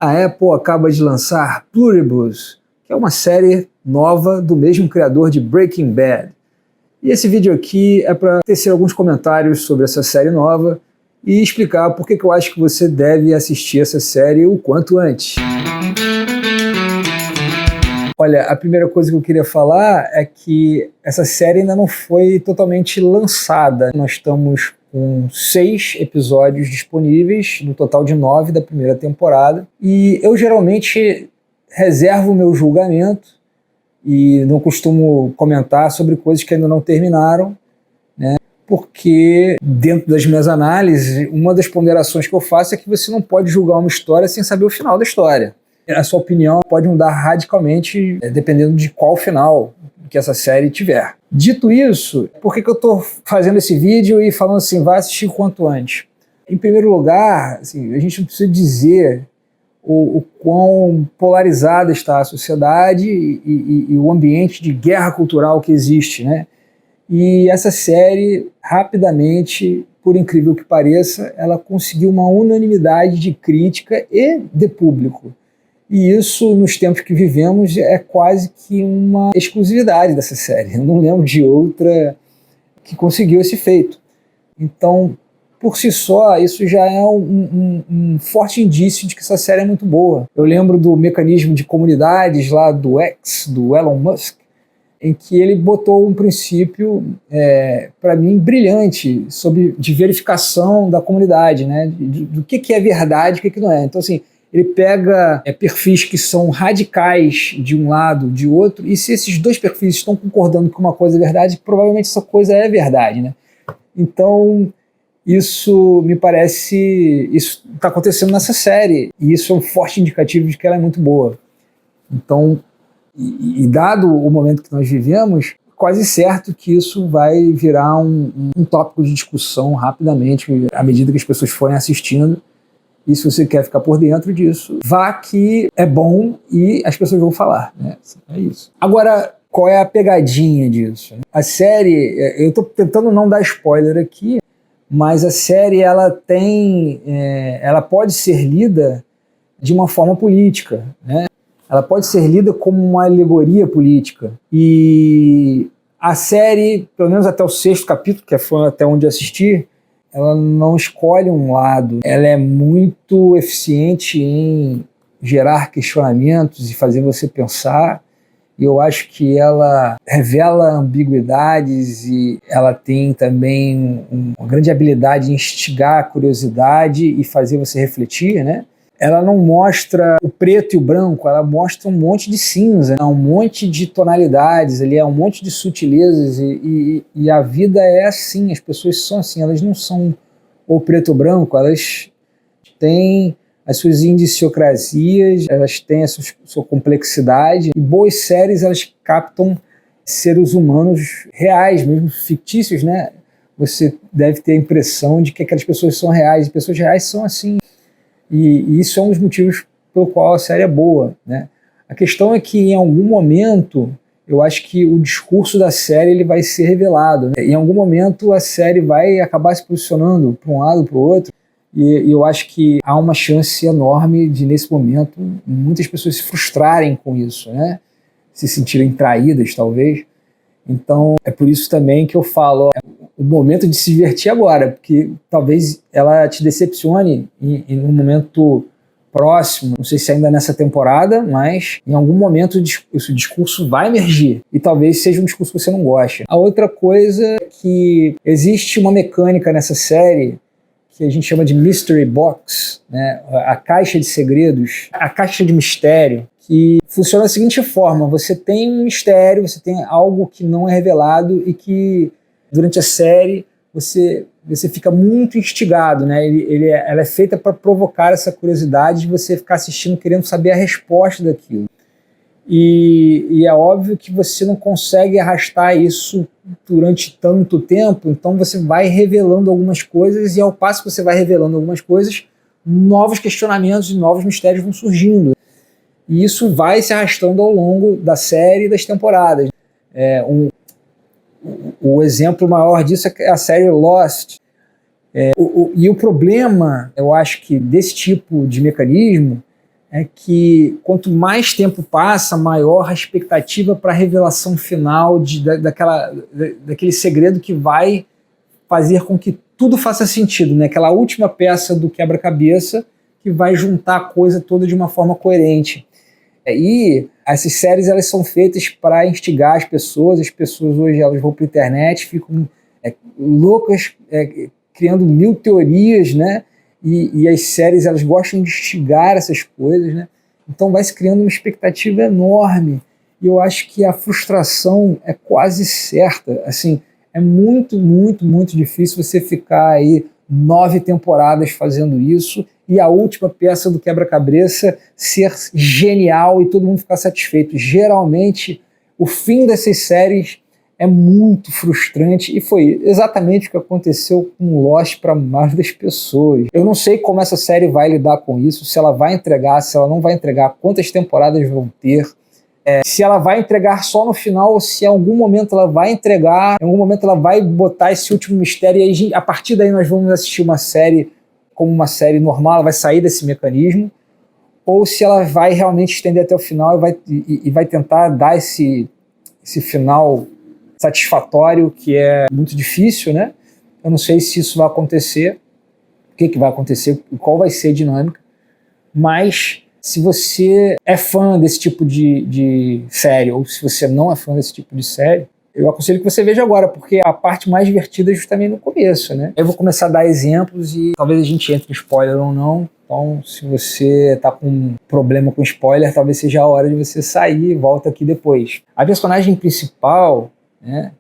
A Apple acaba de lançar Pluribus, que é uma série nova do mesmo criador de Breaking Bad. E esse vídeo aqui é para tecer alguns comentários sobre essa série nova e explicar por que eu acho que você deve assistir essa série o quanto antes. Olha, a primeira coisa que eu queria falar é que essa série ainda não foi totalmente lançada. Nós estamos com 6 episódios disponíveis, no total de 9 da primeira temporada. E eu geralmente reservo o meu julgamento e não costumo comentar sobre coisas que ainda não terminaram, né? Porque dentro das minhas análises, uma das ponderações que eu faço é que você não pode julgar uma história sem saber o final da história. A sua opinião pode mudar radicalmente dependendo de qual final que essa série tiver. Dito isso, por que eu estou fazendo esse vídeo e falando assim, vai assistir o quanto antes? Em primeiro lugar, assim, a gente não precisa dizer o quão polarizada está a sociedade e o ambiente de guerra cultural que existe, né? E essa série, rapidamente, por incrível que pareça, ela conseguiu uma unanimidade de crítica e de público. E isso, nos tempos que vivemos, é quase que uma exclusividade dessa série. Eu não lembro de outra que conseguiu esse feito. Então, por si só, isso já é um forte indício de que essa série é muito boa. Eu lembro do mecanismo de comunidades lá do X, do Elon Musk, em que ele botou um princípio, para mim, brilhante, de verificação da comunidade, né? Do que é verdade e o que não é. Então, assim, ele pega perfis que são radicais de um lado, de outro, e se esses dois perfis estão concordando que uma coisa é verdade, provavelmente essa coisa é verdade, né? Então, isso me parece... Isso está acontecendo nessa série, e isso é um forte indicativo de que ela é muito boa. Então, e dado o momento que nós vivemos, quase certo que isso vai virar um tópico de discussão rapidamente, à medida que as pessoas forem assistindo. E se você quer ficar por dentro disso, vá que é bom e as pessoas vão falar, né? É isso. Agora, qual é a pegadinha disso? A série, eu estou tentando não dar spoiler aqui, mas a série ela pode ser lida de uma forma política, né? Ela pode ser lida como uma alegoria política. E a série, pelo menos até o 6º capítulo, que foi até onde eu assisti, ela não escolhe um lado, ela é muito eficiente em gerar questionamentos e fazer você pensar, e eu acho que ela revela ambiguidades e ela tem também uma grande habilidade em instigar a curiosidade e fazer você refletir, né? Ela não mostra o preto e o branco, ela mostra um monte de cinza, né? Um monte de tonalidades, ali, um monte de sutilezas, e a vida é assim, as pessoas são assim, elas não são ou preto ou branco, elas têm as suas indiciocrasias, elas têm a sua complexidade, e boas séries elas captam seres humanos reais, mesmo fictícios, né? Você deve ter a impressão de que aquelas pessoas são reais, e pessoas reais são assim. E isso é um dos motivos pelo qual a série é boa, né? A questão é que em algum momento eu acho que o discurso da série ele vai ser revelado, né? Em algum momento a série vai acabar se posicionando para um lado, para o outro, e eu acho que há uma chance enorme de, nesse momento, muitas pessoas se frustrarem com isso, né? Se sentirem traídas, talvez. Então é por isso também que eu falo, o momento de se divertir agora, porque talvez ela te decepcione em um momento próximo, não sei se ainda nessa temporada, mas em algum momento esse discurso vai emergir, e talvez seja um discurso que você não goste. A outra coisa é que existe uma mecânica nessa série que a gente chama de Mystery Box, né? A caixa de segredos, a caixa de mistério, que funciona da seguinte forma: você tem um mistério, você tem algo que não é revelado e que durante a série você fica muito instigado, né? Ela é feita para provocar essa curiosidade de você ficar assistindo querendo saber a resposta daquilo. E é óbvio que você não consegue arrastar isso durante tanto tempo, então você vai revelando algumas coisas, e ao passo que você vai revelando algumas coisas, novos questionamentos e novos mistérios vão surgindo. E isso vai se arrastando ao longo da série e das temporadas. O exemplo maior disso é a série Lost. E o problema, eu acho que desse tipo de mecanismo é que quanto mais tempo passa, maior a expectativa para a revelação final daquele segredo que vai fazer com que tudo faça sentido, né? Aquela última peça do quebra-cabeça que vai juntar a coisa toda de uma forma coerente. E essas séries elas são feitas para instigar as pessoas hoje elas vão para a internet, ficam loucas, criando mil teorias, né? E as séries elas gostam de instigar essas coisas, né? Então vai se criando uma expectativa enorme, e eu acho que a frustração é quase certa. Assim, é muito, muito, muito difícil você ficar aí 9 temporadas fazendo isso e a última peça do quebra-cabeça ser genial e todo mundo ficar satisfeito. Geralmente, o fim dessas séries é muito frustrante, e foi exatamente o que aconteceu com Lost para mais das pessoas. Eu não sei como essa série vai lidar com isso, se ela vai entregar, se ela não vai entregar, quantas temporadas vão ter, se ela vai entregar só no final, ou se em algum momento ela vai entregar, em algum momento ela vai botar esse último mistério, e aí, a partir daí nós vamos assistir uma série como uma série normal, ela vai sair desse mecanismo, ou se ela vai realmente estender até o final e vai tentar dar esse final satisfatório, que é muito difícil, né? Eu não sei se isso vai acontecer, o que vai acontecer, qual vai ser a dinâmica, mas se você é fã desse tipo de série, ou se você não é fã desse tipo de série, eu aconselho que você veja agora, porque a parte mais divertida é justamente no começo, né? Eu vou começar a dar exemplos e talvez a gente entre em spoiler ou não. Então, se você tá com um problema com spoiler, talvez seja a hora de você sair e volta aqui depois. A personagem principal, né,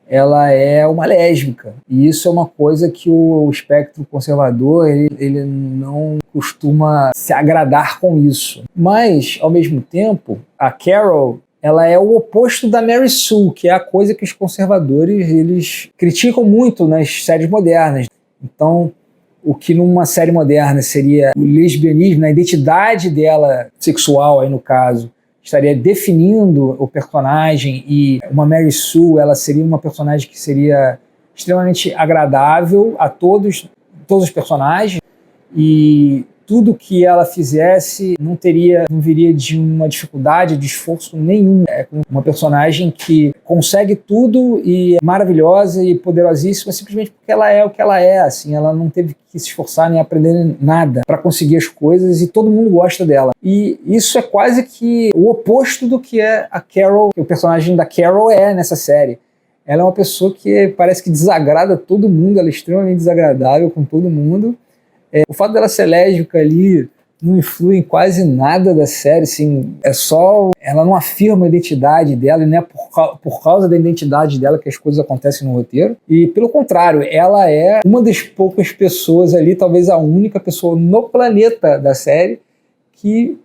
ela é uma lésbica, e isso é uma coisa que o espectro conservador ele não costuma se agradar com isso. Mas, ao mesmo tempo, a Carol, ela é o oposto da Mary Sue, que é a coisa que os conservadores eles criticam muito nas séries modernas. Então, o que numa série moderna seria o lesbianismo, a identidade dela sexual, aí no caso, estaria definindo o personagem, e uma Mary Sue, ela seria uma personagem que seria extremamente agradável a todos os personagens, e tudo que ela fizesse não viria de uma dificuldade, de esforço nenhum. É uma personagem que consegue tudo e é maravilhosa e poderosíssima simplesmente porque ela é o que ela é. Assim, ela não teve que se esforçar nem aprender nada para conseguir as coisas, e todo mundo gosta dela. E isso é quase que o oposto do que é a Carol, que o personagem da Carol é nessa série. Ela é uma pessoa que parece que desagrada todo mundo, ela é extremamente desagradável com todo mundo. O fato dela ser lésbica ali não influi em quase nada da série, assim, ela não afirma a identidade dela, e não é por causa da identidade dela que as coisas acontecem no roteiro, e pelo contrário, ela é uma das poucas pessoas ali, talvez a única pessoa no planeta da série que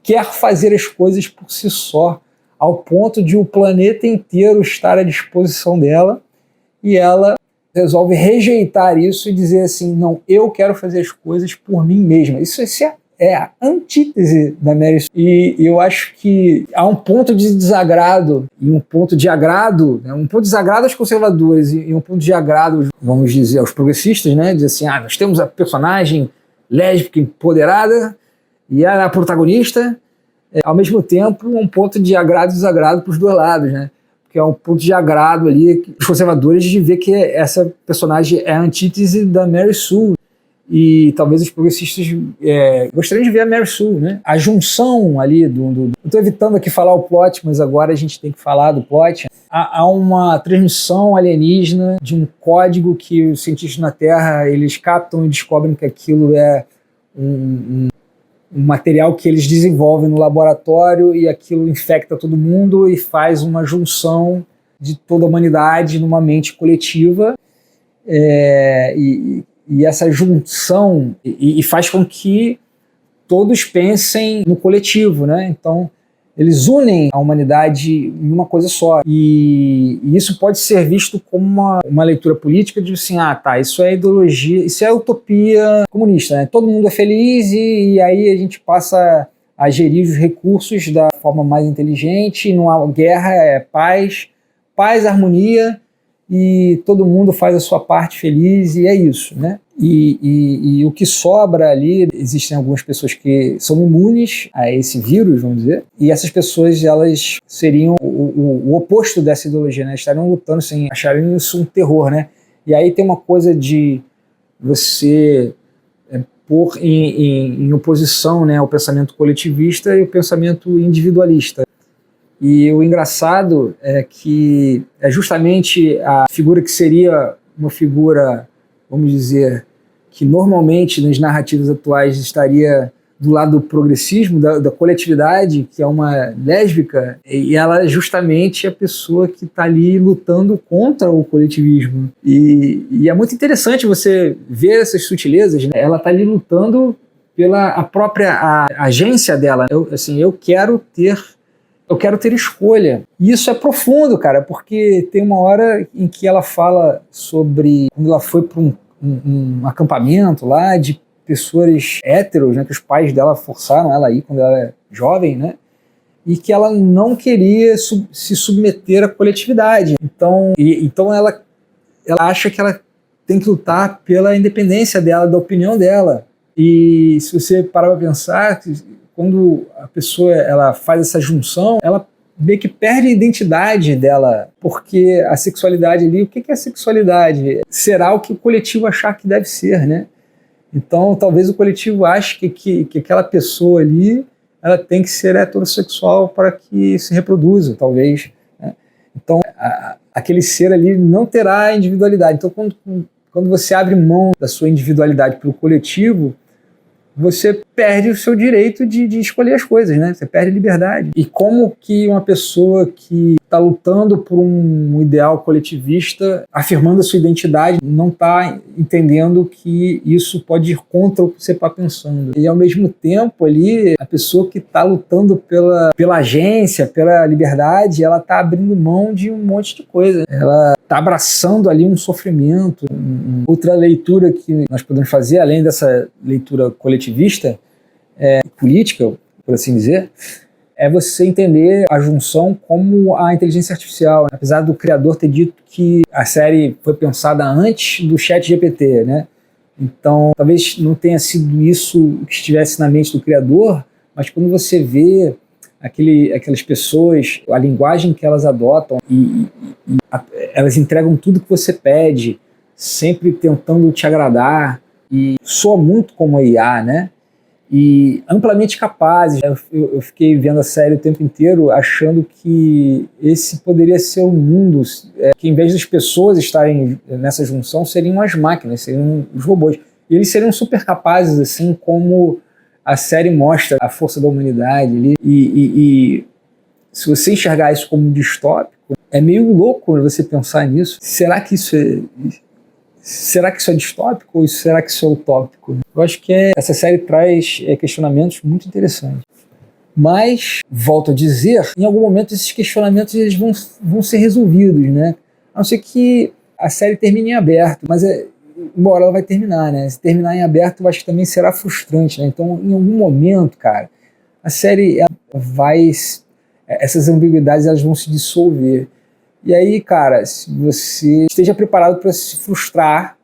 quer fazer as coisas por si só, ao ponto de o planeta inteiro estar à disposição dela, e ela resolve rejeitar isso e dizer assim, não, eu quero fazer as coisas por mim mesma. Isso é a antítese da Mary Sue. E eu acho que há um ponto de desagrado e um ponto de agrado, né? Um ponto de desagrado aos conservadores e um ponto de agrado, vamos dizer, aos progressistas, né? Dizer assim, nós temos a personagem lésbica empoderada e ela é a protagonista, ao mesmo tempo um ponto de agrado e desagrado para os dois lados, né? Que é um ponto de agrado ali, os conservadores, de ver que essa personagem é a antítese da Mary Sue, e talvez os progressistas gostariam de ver a Mary Sue, né? A junção ali eu estou evitando aqui falar o plot, mas agora a gente tem que falar do plot. Há uma transmissão alienígena de um código que os cientistas na Terra eles captam e descobrem que aquilo é um material que eles desenvolvem no laboratório, e aquilo infecta todo mundo e faz uma junção de toda a humanidade numa mente coletiva, e essa junção e faz com que todos pensem no coletivo, né? Então eles unem a humanidade em uma coisa só, e isso pode ser visto como uma leitura política de assim, isso é ideologia, isso é utopia comunista, né? Todo mundo é feliz e aí a gente passa a gerir os recursos da forma mais inteligente, não há guerra, é paz, harmonia, e todo mundo faz a sua parte feliz e é isso, né? E o que sobra ali, existem algumas pessoas que são imunes a esse vírus, vamos dizer, e essas pessoas, elas seriam o oposto dessa ideologia, né? Estariam lutando sem acharem isso um terror, né? E aí tem uma coisa de você pôr em oposição, né, o pensamento coletivista e o pensamento individualista. E o engraçado é que é justamente a figura que seria uma figura, vamos dizer, que normalmente nas narrativas atuais estaria do lado do progressismo, da coletividade, que é uma lésbica, e ela é justamente a pessoa que está ali lutando contra o coletivismo. E é muito interessante você ver essas sutilezas, né? Ela está ali lutando pela a própria agência dela. Eu quero ter escolha. E isso é profundo, cara, porque tem uma hora em que ela fala sobre quando ela foi para um acampamento lá de pessoas héteros, né, que os pais dela forçaram ela a ir quando ela era jovem, né, e que ela não queria se submeter à coletividade. Então ela acha que ela tem que lutar pela independência dela, da opinião dela. E se você parar para pensar, quando a pessoa ela faz essa junção, ela meio que perde a identidade dela, porque a sexualidade ali, o que é a sexualidade? Será o que o coletivo achar que deve ser, né? Então, talvez o coletivo ache que aquela pessoa ali ela tem que ser heterossexual para que se reproduza, talvez, né? Então, aquele ser ali não terá individualidade. Então, quando você abre mão da sua individualidade para o coletivo, você perde o seu direito de escolher as coisas, né? Você perde a liberdade. E como que uma pessoa que está lutando por um ideal coletivista, afirmando a sua identidade, não está entendendo que isso pode ir contra o que você está pensando. E ao mesmo tempo ali, a pessoa que está lutando pela agência, pela liberdade, ela está abrindo mão de um monte de coisa. Ela está abraçando ali um sofrimento. Outra leitura que nós podemos fazer, além dessa leitura coletivista, política, por assim dizer, é você entender a junção como a inteligência artificial. Apesar do criador ter dito que a série foi pensada antes do ChatGPT, né? Então, talvez não tenha sido isso que estivesse na mente do criador, mas quando você vê aquelas pessoas, a linguagem que elas adotam elas entregam tudo que você pede, sempre tentando te agradar, e soa muito como a IA, né? E amplamente capazes. Eu fiquei vendo a série o tempo inteiro achando que esse poderia ser o mundo, que em vez das pessoas estarem nessa junção, seriam as máquinas, seriam os robôs. E eles seriam super capazes, assim como a série mostra a força da humanidade ali. E se você enxergar isso como distópico, é meio louco você pensar nisso. Será que isso é distópico ou será que isso é utópico? Eu acho que essa série traz questionamentos muito interessantes. Mas, volto a dizer, em algum momento esses questionamentos eles vão ser resolvidos, né? A não ser que a série termine em aberto, mas uma hora ela vai terminar, né? Se terminar em aberto, eu acho que também será frustrante, né? Então, em algum momento, cara, a série essas ambiguidades elas vão se dissolver. E aí, cara, se você esteja preparado para se frustrar,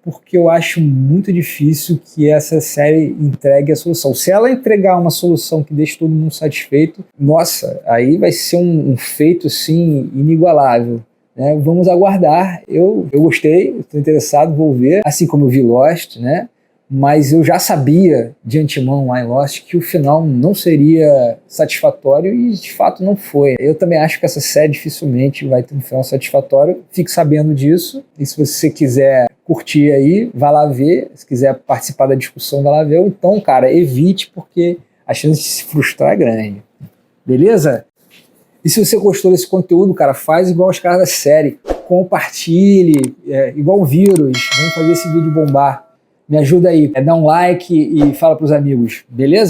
porque eu acho muito difícil que essa série entregue a solução. Se ela entregar uma solução que deixe todo mundo satisfeito, nossa, aí vai ser um feito, assim, inigualável, né? Vamos aguardar. Eu gostei, estou interessado, vou ver, assim como eu vi Lost, né? Mas eu já sabia de antemão lá em Lost que o final não seria satisfatório e de fato não foi. Eu também acho que essa série dificilmente vai ter um final satisfatório, fique sabendo disso, e se você quiser curtir aí, vá lá ver, se quiser participar da discussão, vá lá ver, então, cara, evite, porque a chance de se frustrar é grande. Beleza? E se você gostou desse conteúdo, cara, faz igual os caras da série, compartilhe, igual um vírus, vamos fazer esse vídeo bombar. Me ajuda aí, dá um like e fala pros amigos, beleza?